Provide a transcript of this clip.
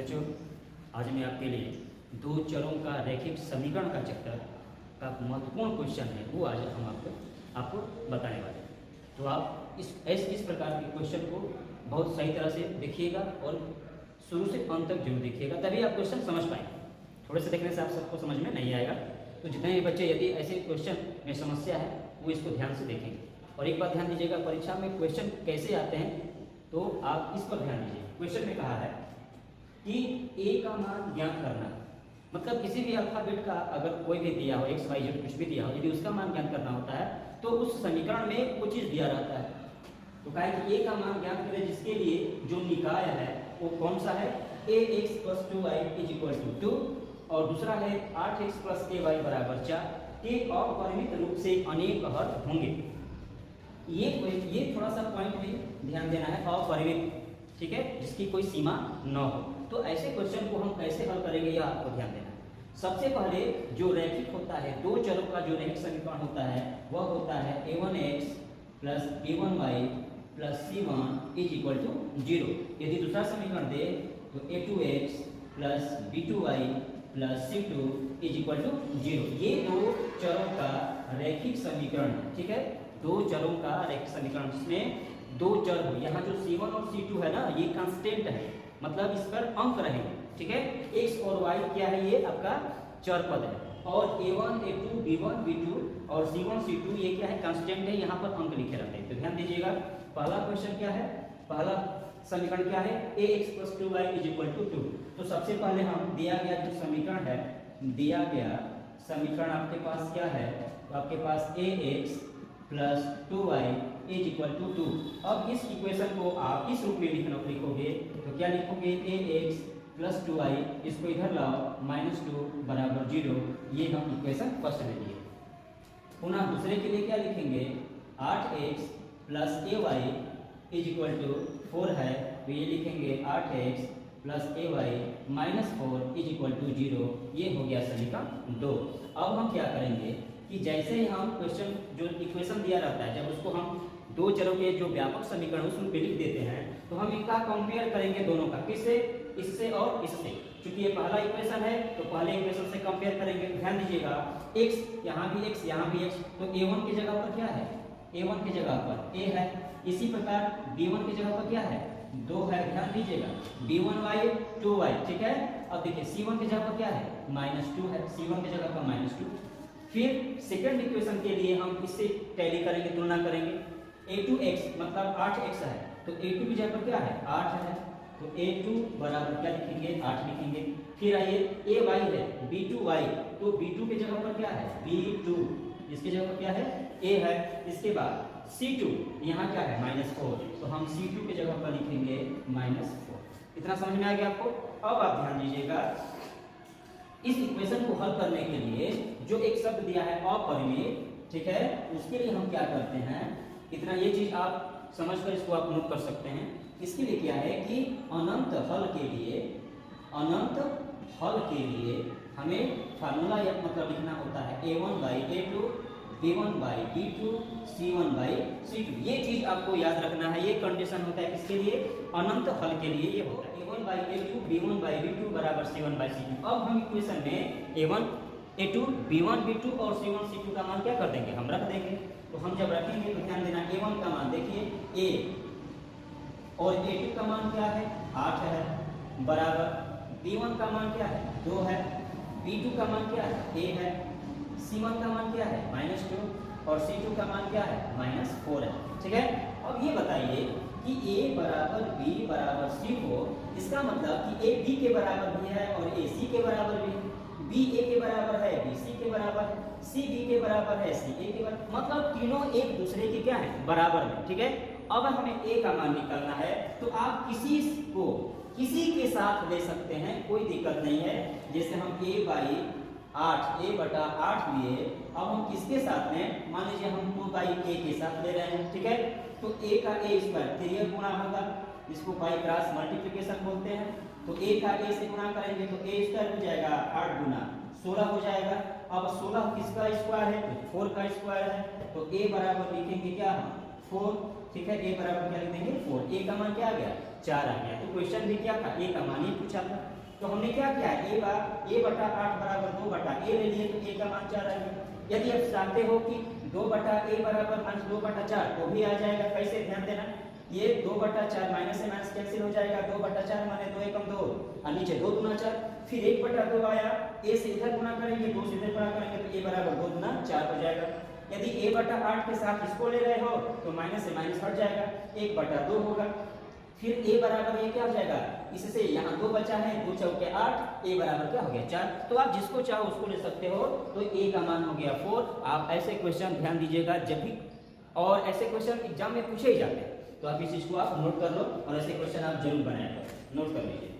बच्चों, आज मैं आपके लिए दो चरों का रैखिक समीकरण का चैप्टर का महत्वपूर्ण क्वेश्चन है वो आज हम आपको बताने वाले हैं। तो आप इस प्रकार के क्वेश्चन को बहुत सही तरह से देखिएगा और शुरू से अंत तक जरूर देखिएगा, तभी आप क्वेश्चन समझ पाएंगे। थोड़े से देखने से आप सबको समझ में नहीं आएगा। तो जितने भी बच्चे यदि ऐसे क्वेश्चन में समस्या है वो इसको ध्यान से देखेंगे। और एक बात ध्यान दीजिएगा, परीक्षा में क्वेश्चन कैसे आते हैं तो आप इस पर ध्यान दीजिए। क्वेश्चन में कहा है कि ए का मान ज्ञात करना, मतलब किसी भी अल्फाबेट का अगर कोई भी दिया हो, एक्स वाई जेड कुछ भी दिया हो, यदि उसका मान ज्ञात करना होता है तो उस समीकरण में वो चीज दिया रहता है। तो कहा है कि ए का मान ज्ञात करें, जिसके लिए जो निकाय है वो कौन सा है, a x plus 2y is equal to 2, और दूसरा है 8x प्लस ए वाई बराबर 4 के अपरिमित रूप से अनेक हल होंगे। ये थोड़ा सा पॉइंट में ध्यान देना है, अपरिमित, ठीक है, जिसकी कोई सीमा न हो। तो ऐसे क्वेश्चन को हम कैसे हल करेंगे यह आपको ध्यान देना है। सबसे पहले जो रैखिक होता है, दो चरों का जो रैखिक समीकरण होता है वह होता है a1x plus b1y plus c1 is equal to 0। यदि दूसरा समीकरण दे तो a2x plus b2y plus c2 is equal to 0। ये दो चरों का रैखिक समीकरण है, ठीक है, दो चरों का रैखिक समीकरण जिसमें दो चर हो। यहाँ जो c1 और c2 है ना, ये कांस्टेंट है, मतलब इस पर अंक रहेंगे, ठीक है। x और y क्या है, ये आपका चर पद है, और a1 a2 b1 b2 और c1 c2 ये क्या है, कांस्टेंट है, यहाँ पर अंक लिखे रहते हैं। तो ध्यान दीजिएगा, पहला क्वेश्चन क्या है, पहला समीकरण क्या है, ax plus 2y is equal to 2। तो सबसे पहले हम दिया गया जो समीकरण है, दिया गया समीकरण आपके पास क्या है, तो आपके पास ax plus 2y is equal to 2। अब इस इक्वेशन को आप इस रूप में लिखोगे तो क्या लिखोगे, ax प्लस 2y, इसको इधर लाओ, -2 बराबर 0। ये हम इक्वेशन फर्स्ट में लिए। पुनः दूसरे के लिए क्या लिखेंगे, 8x plus ay is equal to 4 है, तो ये लिखेंगे 8x plus ay -4 is equal to 0। ये हो गया समीकरण 2। अब हम क्या करेंगे कि जैसे ही हम क्वेश्चन जो इक्वेशन दिया रहता है, जब उसको हम दो चरों के जो व्यापक समीकरण उसमें पे लिख देते हैं, तो हम इनका कंपेयर करेंगे दोनों का, किससे, इससे और इससे। क्योंकि ये पहला इक्वेशन है तो पहले इक्वेशन से कंपेयर करेंगे। ध्यान दीजिएगा, x यहाँ भी x यहाँ भी x, तो a1 की जगह पर क्या है, a1 की जगह पर a है। इसी प्रकार b1 की जगह पर क्या है, 2 है। ध्यान दीजिएगा, b1y 2y, ठीक है। अब देखिए c1 की जगह पर क्या है, -2 है, c1 की जगह पर -2। फिर सेकंड इक्वेशन के लिए हम इससे टैली करेंगे, तुलना करेंगे। a2x मतलब 8x है, तो a2 की जगह पर क्या है, 8 है, तो a2 बराबर क्या लिखेंगे, 8 लिखेंगे। फिर आइए ay है b2y, तो b2 की जगह पर क्या है, b2, इसकी जगह पर क्या है, a है। इसके बाद c2 यहाँ क्या है, -4, तो हम c2 की जगह पर लिखेंगे -4। इतना समझ में आ गया आपको। अब आप ध्यान दीजिएगा, इस इक्वेशन को हल करने के लिए जो एक शब्द दिया है अपरिमित, ठीक है, उसके लिए हम क्या करते हैं, इतना ये चीज आप समझकर इसको आप नोट कर सकते हैं। इसके लिए क्या है कि अनंत हल के लिए, अनंत हल के लिए हमें फार्मूला या मतलब लिखना होता है a1 by a2 b1 by b2 c1 by c2। ये चीज आपको याद रखना है, ये कंडीशन होता है किसके लिए, अनंत हल के लिए ये होता है। a1 by a2 b1 by b2 बराबर c1 बाई c2। अब हम इक्वेशन में a1 a2 b1 b2 और c1 c2 का मान क्या कर देंगे, हम रख देंगे। तो हम जब रखेंगे तो ध्यान देना, a1 का मान देखिए a, और a2 का मान क्या है, 8 है, बराबर b1 का मान क्या है, 2 है, b2 का मान क्या है, a है, c1 का मान क्या है, -2, और c2 का मान क्या है, -4 है, ठीक है। अब ये बताइए कि a बराबर b बराबर c हो, इसका मतलब कि a b के बराबर भी है और a c के बराबर भी है, b a के बराबर है, b c के बराबर है, c b के बराबर है, c a के बराबर, मतलब तीनों एक दूसरे के क्या है, बराबर में, ठीक है। अब हमें a का मान निकालना है, तो आप किसी के साथ ले सकते हैं, कोई दिक्कत नहीं है। जैसे हम a बाई 8 a बटा 8 लिए, अब हम किसके साथ में, मान लीजिए हम 2 बाई a के साथ ले रहे हैं, ठीक है। तो a का a स्क्वायर 3 गुणा होगा, इसको बाई क्रॉस मल्टीप्लिकेशन बोलते हैं। तो a का a से गुणा करेंगे तो a स्क्वायर हो जाएगा, 8 गुना 16 हो जाएगा। अब 16 किसका स्क्वायर है, तो 4 का स्क्वायर है, तो a बराबर लिखेंगे क्या, 4, ठीक है। a बराबर क्या लिख देंगे, 4। a का मान क्या आ गया, 4 आ गया। तो क्वेश्चन भी क्या था, ए का मान ही पूछा था। तो हमने क्या किया, ए बटा 8 बराबर 2 बटा ए ले लिए, तो ए का मान 4 आ गया। यदि आप चाहते हो कि 2 बटा ए बराबर माइनस 2 बटा 4 तो भी आ जाएगा। कैसे, ध्यान देना, ये 2 बटा 4 माइनस से माइनस कैंसिल हो जाएगा, 2 बटा 4 माने 2 एकम 2 और नीचे 2 दूना 4, फिर 1 बटा 2 आया, ए से इधर गुणा करेंगे 2 से इधर गुणा करेंगे तो ए बराबर 2 दूना 4 हो जाएगा। यदि ए बटा 8 के साथ इसको ले रहे हो तो माइनस से माइनस हट जाएगा, 1 बटा 2 होगा। फिर ए बराबर ये क्या हो जाएगा, इससे यहाँ 2 बचा है, 2 चौके 8, ए बराबर क्या हो गया 4। तो आप जिसको चाहो उसको ले सकते हो। तो ए का मान हो गया 4। आप ऐसे क्वेश्चन ध्यान दीजिएगा जब भी, और ऐसे क्वेश्चन एग्जाम में पूछे ही जाते हैं, तो आप इस चीज को आप नोट कर लो और ऐसे क्वेश्चन आप जरूर बनाया करो, नोट कर लीजिए।